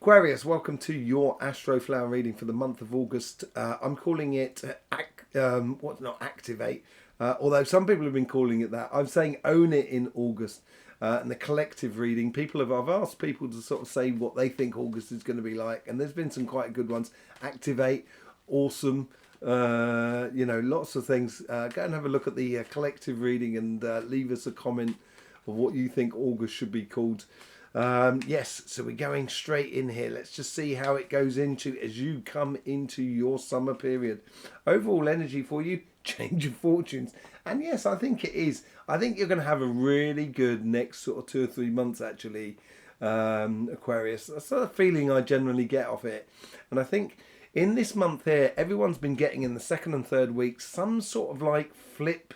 Aquarius, welcome to your Astroflower reading for the month of August. I'm calling it, not activate, although some people have been calling it that. I'm saying own it in August. And the collective reading, I've asked people to sort of say what they think August is going to be like, and there's been some quite good ones. Activate, awesome, lots of things. Go and have a look at the collective reading and leave us a comment of what you think August should be called. Yes, so we're going straight in here. Let's just see how it goes into as you come into your summer period. Overall energy for you, change of fortunes. And yes, I think it is. I think you're going to have a really good next sort of 2 or 3 months, actually, Aquarius. That's the feeling I generally get off it. And I think in this month here, everyone's been getting in the second and third weeks some sort of like flip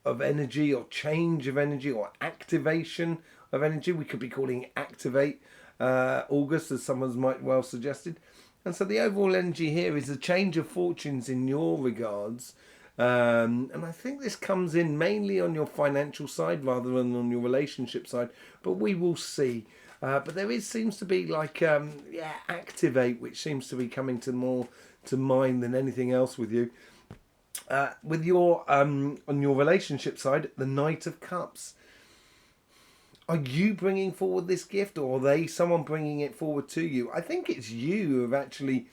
of energy or change of energy or activation of energy. We could be calling it activate August, as someone's might well suggested. And so the overall energy here is a change of fortunes in your regards. And I think this comes in mainly on your financial side rather than on your relationship side, but we will see. But there seems to be like activate, which seems to be coming to more to mind than anything else with you. With your on your relationship side, the Knight of Cups. Are you bringing forward this gift, or are someone bringing it forward to you? I think it's you who have actually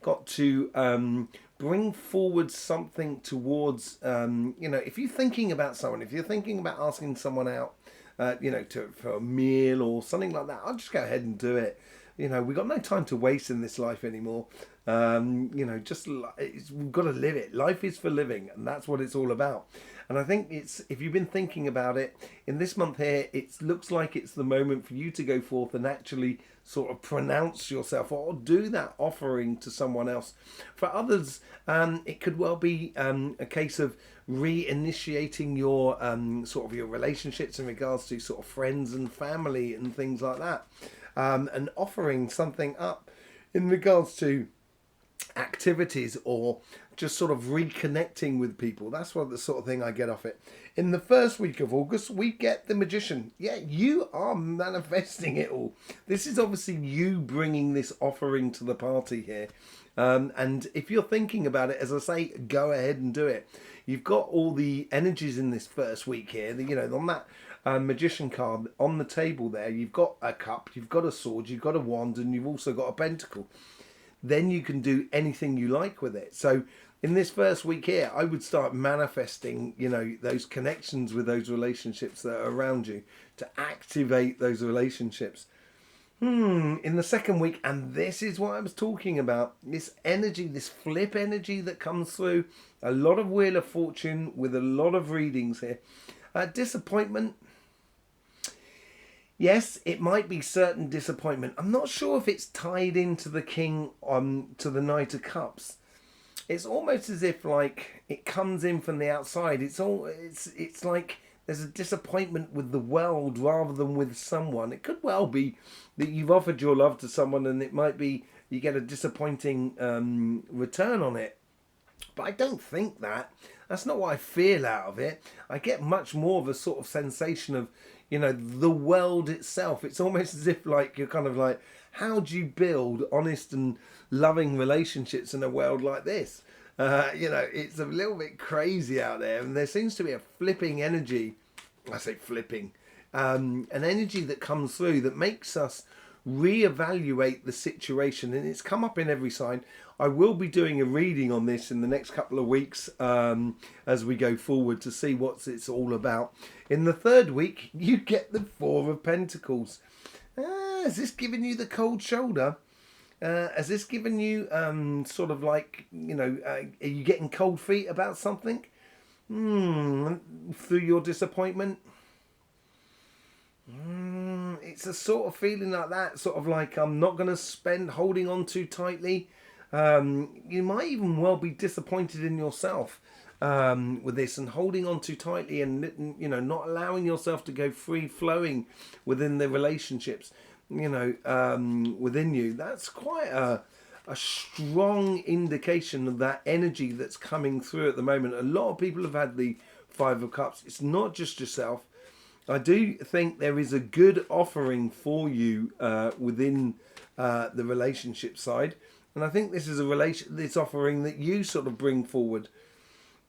got to bring forward something towards, if you're thinking about someone, if you're thinking about asking someone out, for a meal or something like that, I'll just go ahead and do it. We've got no time to waste in this life anymore. We've got to live it. Life is for living, and that's what it's all about. And I think if you've been thinking about it, in this month here, it looks like it's the moment for you to go forth and actually sort of pronounce yourself or do that offering to someone else. For others, it could well be a case of reinitiating your sort of your relationships in regards to sort of friends and family and things like that, and offering something up in regards to activities or just sort of reconnecting with people. That's what the sort of thing I get off it. In the first week of August, we get the Magician. Yeah, you are manifesting it all. This is obviously you bringing this offering to the party here. And if you're thinking about it, as I say, go ahead and do it. You've got all the energies in this first week here. On that Magician card on the table there, you've got a cup, you've got a sword, you've got a wand, and you've also got a pentacle. Then you can do anything you like with it. So in this first week here, I would start manifesting, those connections with those relationships that are around you to activate those relationships. In the second week, and this is what I was talking about, this energy, this flip energy that comes through, a lot of Wheel of Fortune with a lot of readings here. Disappointment. Yes, it might be certain disappointment. I'm not sure if it's tied into the King to the Knight of Cups. It's almost as if like it comes in from the outside. It's like there's a disappointment with the world rather than with someone. It could well be that you've offered your love to someone and it might be you get a disappointing return on it. But I don't think that. That's not what I feel out of it. I get much more of a sort of sensation of, the world itself. It's almost as if like you're kind of like, how do you build honest and loving relationships in a world like this? It's a little bit crazy out there, and there seems to be a flipping energy. I say flipping, an energy that comes through that makes us reevaluate the situation, and it's come up in every sign. I will be doing a reading on this in the next couple of weeks as we go forward to see what it's all about. In the third week, you get the Four of Pentacles. Has this given you the cold shoulder? Has this given you sort of like, are you getting cold feet about something? Through your disappointment? It's a sort of feeling like that, sort of like I'm not going to spend holding on too tightly. You might even well be disappointed in yourself with this and holding on too tightly and, not allowing yourself to go free flowing within the relationships, within you. That's quite a strong indication of that energy that's coming through at the moment. A lot of people have had the Five of Cups. It's not just yourself. I do think there is a good offering for you within the relationship side, and I think this is this offering that you sort of bring forward.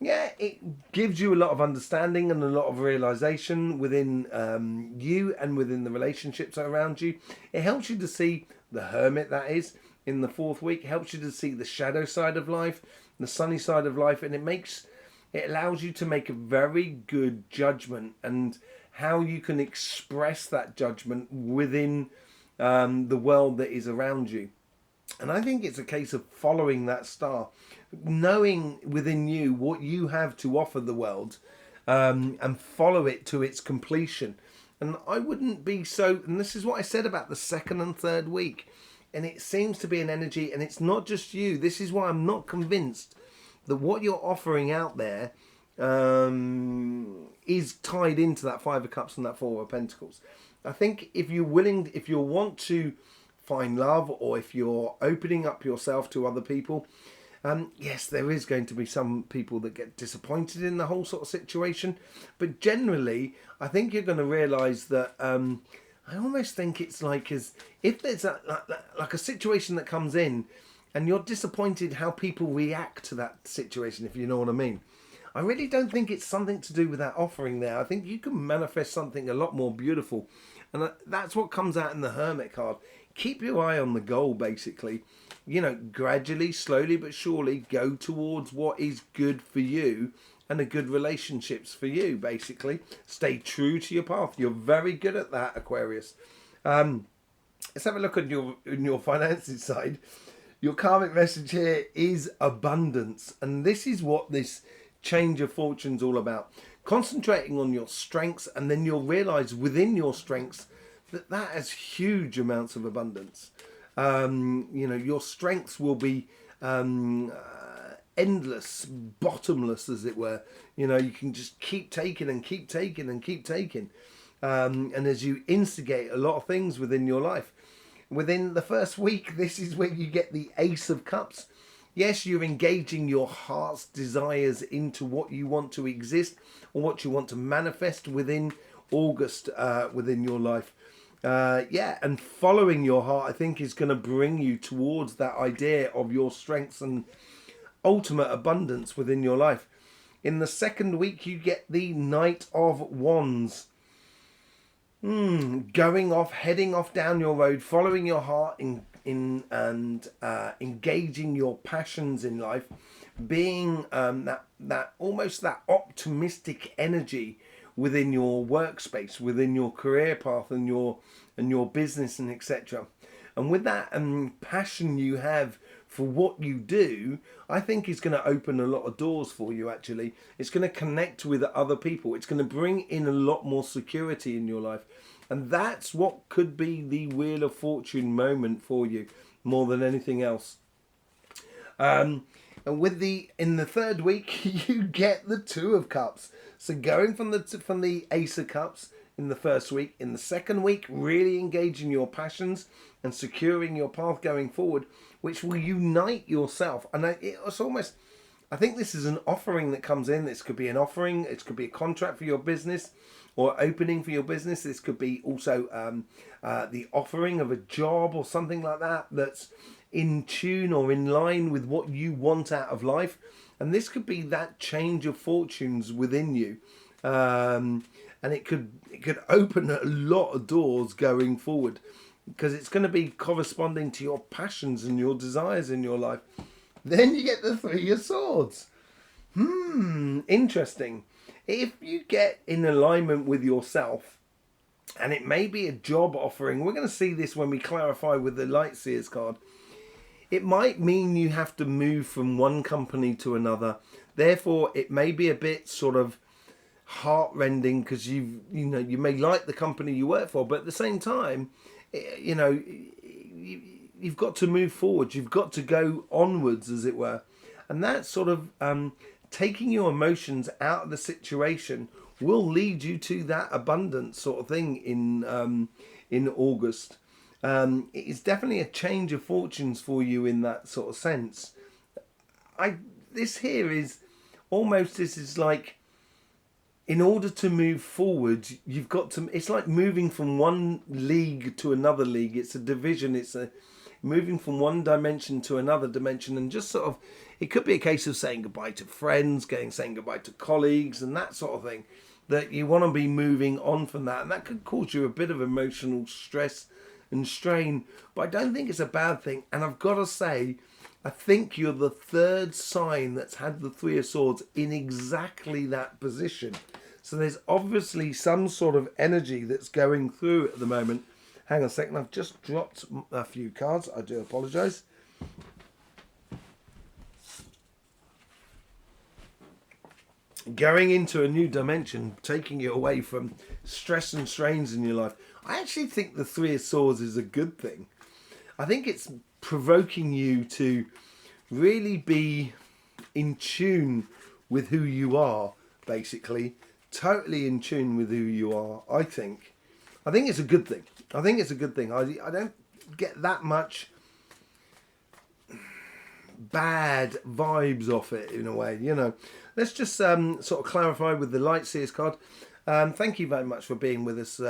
Yeah, it gives you a lot of understanding and a lot of realization within you and within the relationships around you. It helps you to see the hermit, that is, in the fourth week. It helps you to see the shadow side of life, the sunny side of life, and it allows you to make a very good judgment and how you can express that judgment within the world that is around you. And I think it's a case of following that star, knowing within you what you have to offer the world, and follow it to its completion. And I wouldn't be so, and this is what I said about the second and third week, and it seems to be an energy, and it's not just you. This is why I'm not convinced that what you're offering out there is tied into that Five of Cups and that Four of Pentacles. I think if you want to find love, or if you're opening up yourself to other people, yes, there is going to be some people that get disappointed in the whole sort of situation, but generally I think you're going to realize that I almost think it's like as if there's like a situation that comes in and you're disappointed how people react to that situation, if you know what I mean. I really don't think it's something to do with that offering there. I think you can manifest something a lot more beautiful, and that's what comes out in the Hermit card. Keep your eye on the goal, basically. Gradually, slowly but surely go towards what is good for you and a good relationships for you, basically. Stay true to your path. You're very good at that, Aquarius. Let's have a look at your finances side. Your karmic message here is abundance, and this is what this change of fortune's all about. Concentrating on your strengths, and then you'll realize within your strengths that has huge amounts of abundance. Your strengths will be endless, bottomless, as it were. You can just keep taking and keep taking and keep taking. And as you instigate a lot of things within your life. Within the first week, this is where you get the Ace of Cups. Yes, you're engaging your heart's desires into what you want to exist or what you want to manifest within August within your life. And following your heart, I think, is going to bring you towards that idea of your strengths and ultimate abundance within your life. In the second week, you get the Knight of Wands. Going off, heading off down your road, following your heart and engaging your passions in life, being that almost that optimistic energy within your workspace, within your career path and your business and etc. And with that passion you have for what you do, I think is going to open a lot of doors for you. Actually, it's going to connect with other people. It's going to bring in a lot more security in your life, and that's what could be the Wheel of Fortune moment for you more than anything else. And in the third week, you get the Two of Cups. So going from the Ace of Cups in the first week, in the second week, really engaging your passions and securing your path going forward, which will unite yourself. And it's almost, I think this is an offering that comes in. This could be an offering. It could be a contract for your business or opening for your business. This could be also the offering of a job or something like that that's in tune or in line with what you want out of life. And this could be that change of fortunes within you. And it could open a lot of doors going forward, because it's going to be corresponding to your passions and your desires in your life. Then you get the Three of Swords. Interesting. If you get in alignment with yourself, and it may be a job offering, we're going to see this when we clarify with the Light Seers card. It might mean you have to move from one company to another. Therefore, it may be a bit sort of heart-rending, because you may like the company you work for, but at the same time, you've got to move forward. You've got to go onwards, as it were. And that sort of taking your emotions out of the situation will lead you to that abundance sort of thing in August. It's definitely a change of fortunes for you in that sort of sense. This is like, in order to move forward, you've got to, it's like moving from one league to another league. It's a division. It's a moving from one dimension to another dimension, and just sort of, it could be a case of saying goodbye to friends, saying goodbye to colleagues and that sort of thing, that you want to be moving on from that. And that could cause you a bit of emotional stress and strain, but I don't think it's a bad thing. And I've got to say, I think you're the third sign that's had the Three of Swords in exactly that position. So there's obviously some sort of energy that's going through at the moment. Hang on a second, I've just dropped a few cards. I do apologise. Going into a new dimension, taking you away from stress and strains in your life. I actually think the Three of Swords is a good thing. I think it's provoking you to really be in tune with who you are, basically. Totally in tune with who you are, I think. I think it's a good thing. I think it's a good thing. I don't get that much bad vibes off it, in a way, you know. Let's just sort of clarify with the Light Seers card. Thank you very much for being with us,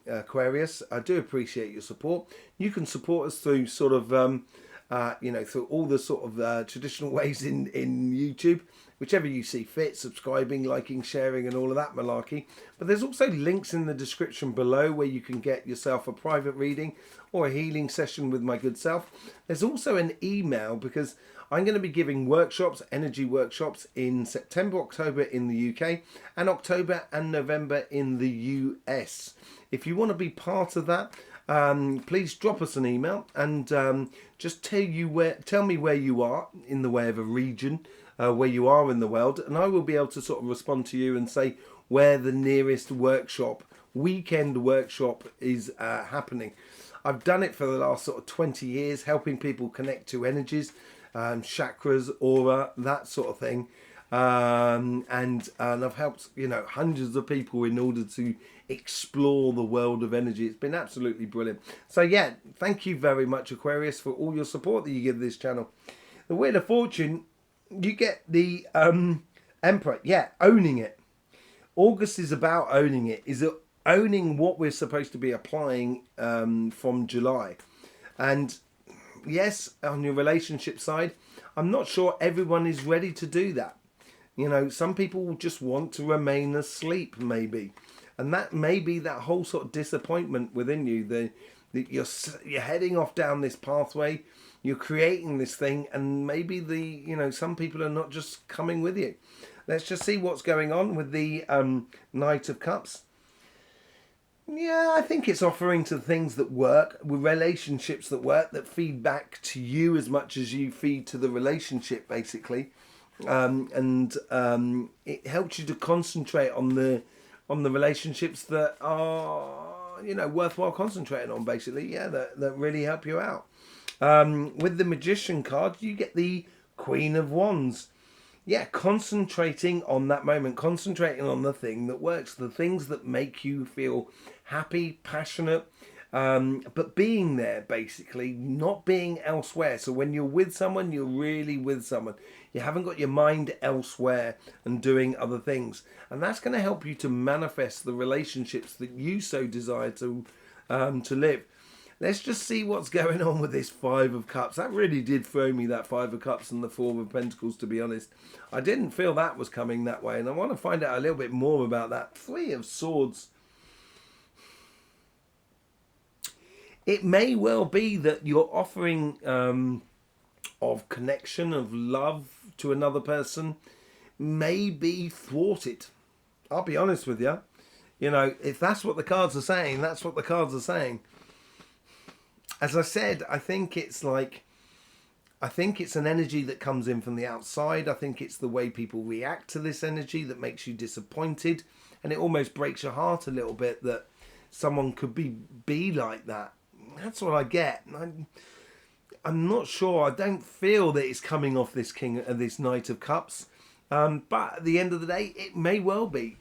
Aquarius. I do appreciate your support. You can support us through sort of, through all the sort of traditional ways in YouTube, whichever you see fit, subscribing, liking, sharing, and all of that malarkey. But there's also links in the description below where you can get yourself a private reading or a healing session with my good self. There's also an email, because I'm going to be giving workshops, energy workshops, in September, October in the UK, and October and November in the US. If you want to be part of that, please drop us an email and just tell me where you are in the way of a region, where you are in the world, and I will be able to sort of respond to you and say where the nearest weekend workshop is happening. I've done it for the last sort of 20 years, helping people connect to energies, chakras, aura, that sort of thing. And I've helped, hundreds of people in order to explore the world of energy. It's been absolutely brilliant. So yeah, thank you very much, Aquarius, for all your support that you give this channel. The Wheel of Fortune, you get the Emperor. Yeah, owning it. August is about owning it. Is it owning what we're supposed to be applying from July? And yes, on your relationship side, I'm not sure everyone is ready to do that. Some people just want to remain asleep, maybe. And that may be that whole sort of disappointment within you. That you're heading off down this pathway, you're creating this thing, and maybe some people are not just coming with you. Let's just see what's going on with the Knight of Cups. Yeah, I think it's offering to things that work, with relationships that work, that feed back to you as much as you feed to the relationship, basically. It helps you to concentrate on the relationships that are, worthwhile concentrating on, basically. Yeah, that really help you out. With the Magician card, you get the Queen of Wands. Yeah, concentrating on that moment, concentrating on the thing that works, the things that make you feel happy, passionate, but being there, basically, not being elsewhere. So when you're with someone, you're really with someone. You haven't got your mind elsewhere and doing other things. And that's going to help you to manifest the relationships that you so desire to live. Let's just see what's going on with this Five of Cups. That really did throw me, that Five of Cups and the Four of Pentacles, to be honest. I didn't feel that was coming that way, and I want to find out a little bit more about that. Three of Swords. It may well be that your offering of connection, of love to another person may be thwarted. I'll be honest with you. If that's what the cards are saying, that's what the cards are saying. As I said, I think it's an energy that comes in from the outside. I think it's the way people react to this energy that makes you disappointed. And it almost breaks your heart a little bit that someone could be like that. That's what I get. I'm not sure. I don't feel that it's coming off this this Knight of Cups. But at the end of the day, it may well be.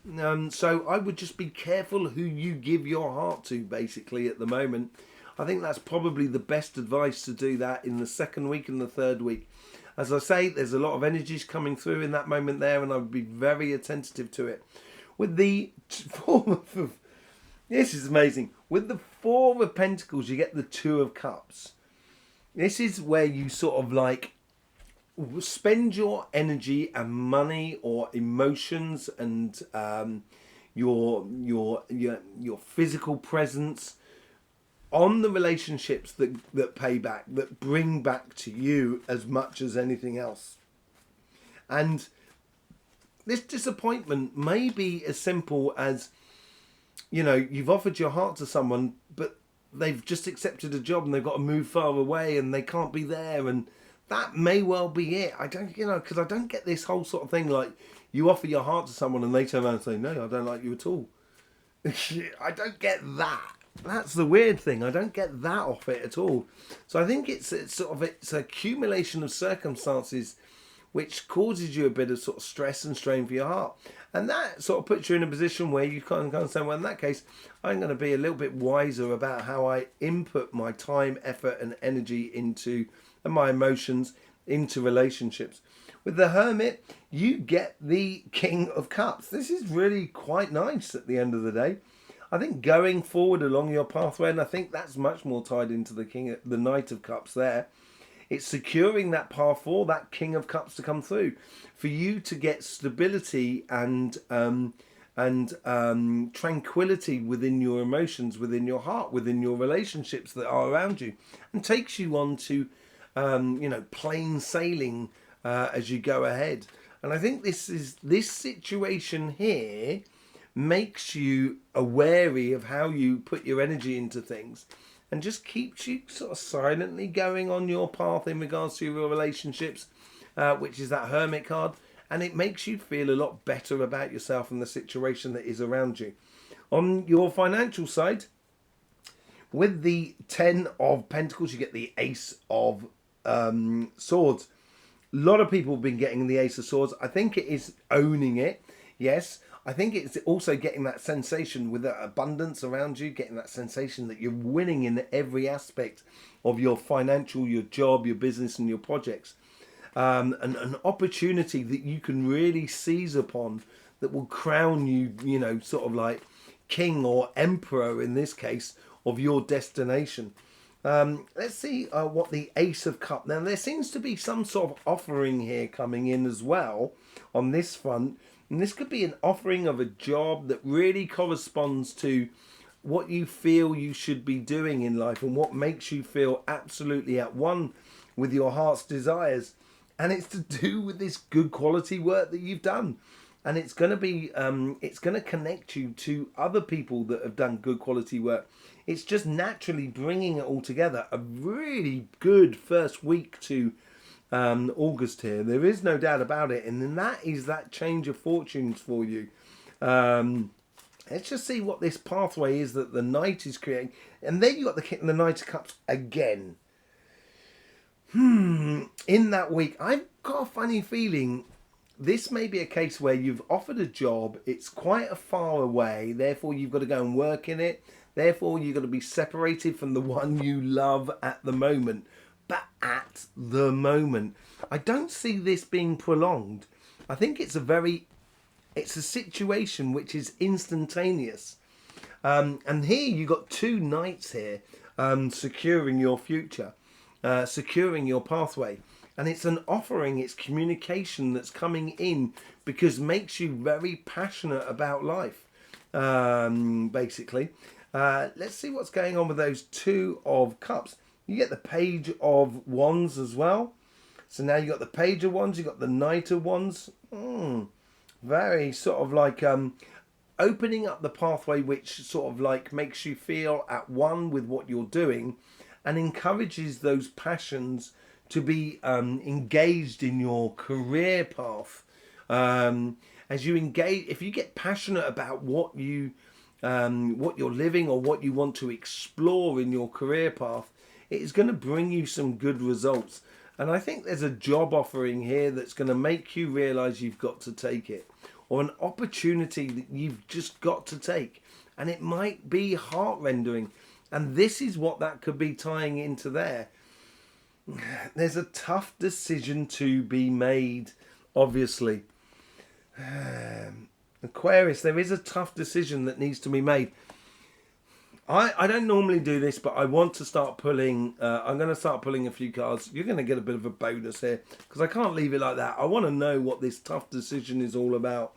So I would just be careful who you give your heart to, basically, at the moment. I think that's probably the best advice, to do that in the second week and the third week. As I say, there's a lot of energies coming through in that moment there, and I would be very attentive to it. With the Four of... This is amazing. With the Four of Pentacles, you get the Two of Cups. This is where you sort of like spend your energy and money or emotions and your physical presence on the relationships that pay back, that bring back to you as much as anything else. And this disappointment may be as simple as, you know, you've offered your heart to someone, but they've just accepted a job and they've got to move far away and they can't be there. And that may well be it. I don't, you know, because I don't get this whole sort of thing like you offer your heart to someone and they turn around and say, no, I don't like you at all. I don't get that. That's the weird thing. I don't get that off it at all. So I think it's an accumulation of circumstances which causes you a bit of sort of stress and strain for your heart. And that sort of puts you in a position where you kind of say, well, in that case, I'm going to be a little bit wiser about how I input my time, effort and energy into, and my emotions into relationships. With the Hermit, you get the King of Cups. This is really quite nice at the end of the day. I think going forward along your pathway, and I think that's much more tied into the Knight of Cups there. It's securing that path for that King of Cups to come through, for you to get stability and tranquility within your emotions, within your heart, within your relationships that are around you, and takes you on to, plain sailing as you go ahead. And I think this situation here makes you wary of how you put your energy into things, and just keeps you sort of silently going on your path in regards to your relationships, which is that Hermit card. And it makes you feel a lot better about yourself and the situation that is around you. On your financial side, with the Ten of Pentacles, you get the Ace of Swords. A lot of people have been getting the Ace of Swords. I think it is owning it, yes. I think it's also getting that sensation with that abundance around you, getting that sensation that you're winning in every aspect of your financial, your job, your business and your projects. An opportunity that you can really seize upon that will crown you, you know, sort of like king or emperor in this case of your destination. Let's see what the Ace of Cups. Now there seems to be some sort of offering here coming in as well on this front. And this could be an offering of a job that really corresponds to what you feel you should be doing in life and what makes you feel absolutely at one with your heart's desires. And it's to do with this good quality work that you've done. And it's going to be, it's going to connect you to other people that have done good quality work. It's just naturally bringing it all together. A really good first week to August here. There is no doubt about it. And then that is that change of fortunes for you. Let's just see what this pathway is that the Knight is creating. And then you got the Knight of Cups again. In that week, I've got a funny feeling this may be a case where you've offered a job, it's quite a far away, therefore you've got to go and work in it, therefore you've got to be separated from the one you love at the moment. But at the moment, I don't see this being prolonged. I think it's a situation which is instantaneous. And here you've got two knights here securing your future, securing your pathway. And it's an offering, it's communication that's coming in because makes you very passionate about life, basically. Let's see what's going on with those Two of Cups. You get the Page of Wands as well. So now you've got the Page of Wands, you've got the Knight of Wands. Very sort of like opening up the pathway which sort of like makes you feel at one with what you're doing and encourages those passions to be engaged in your career path. As you engage, if you get passionate about what you're living or what you want to explore in your career path, it is going to bring you some good results. And I think there's a job offering here that's going to make you realize you've got to take it, or an opportunity that you've just got to take. And it might be heart-rending. And this is what that could be tying into there. There's a tough decision to be made, obviously. Aquarius, there is a tough decision that needs to be made. I don't normally do this, but I want to start pulling. I'm going to start pulling a few cards. You're going to get a bit of a bonus here because I can't leave it like that. I want to know what this tough decision is all about.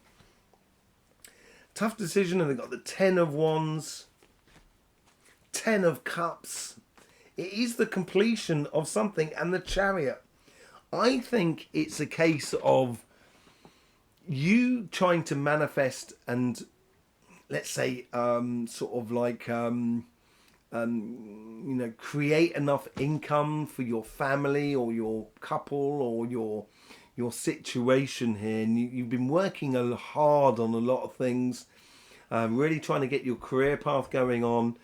Tough decision, and they've got the 10 of Wands, 10 of Cups. It is the completion of something, and the Chariot. I think it's a case of you trying to manifest and, let's say, sort of like, create enough income for your family or your couple or your situation here. And you've been working hard on a lot of things, really trying to get your career path going on.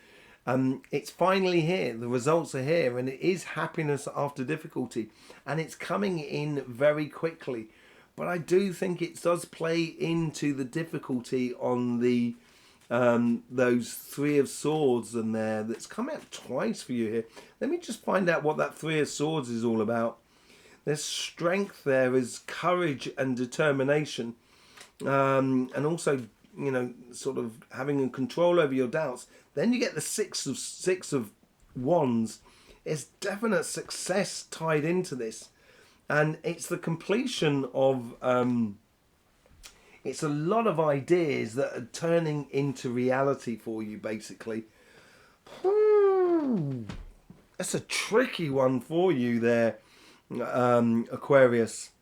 It's finally here. The results are here, and it is happiness after difficulty, and it's coming in very quickly. But I do think it does play into the difficulty on the those 3 of Swords and there that's come out twice for you here. Let me just find out what that 3 of Swords is all about. There's strength there, is courage and determination, and also, you know, sort of having control over your doubts. Then you get the six of Wands. There's definite success tied into this, and it's the completion of it's a lot of ideas that are turning into reality for you, basically. That's a tricky one for you there, Aquarius.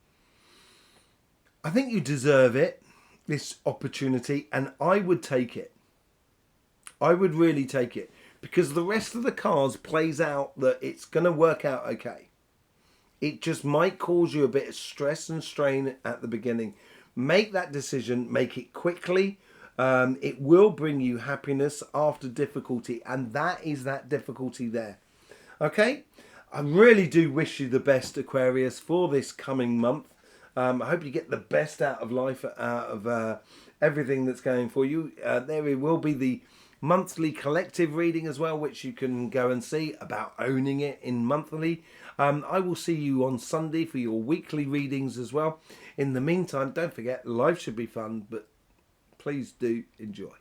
I think you deserve it, this opportunity, and I would take it. I would really take it, because the rest of the cards plays out that it's going to work out okay. It just might cause you a bit of stress and strain at the beginning. Make that decision, make it quickly. It will bring you happiness after difficulty, and that is that difficulty there. Okay? I really do wish you the best, Aquarius, for this coming month. I hope you get the best out of life, out of everything that's going for you. There will be the monthly collective reading as well, which you can go and see about owning it in monthly. I will see you on Sunday for your weekly readings as well. In the meantime, don't forget, life should be fun, but please do enjoy.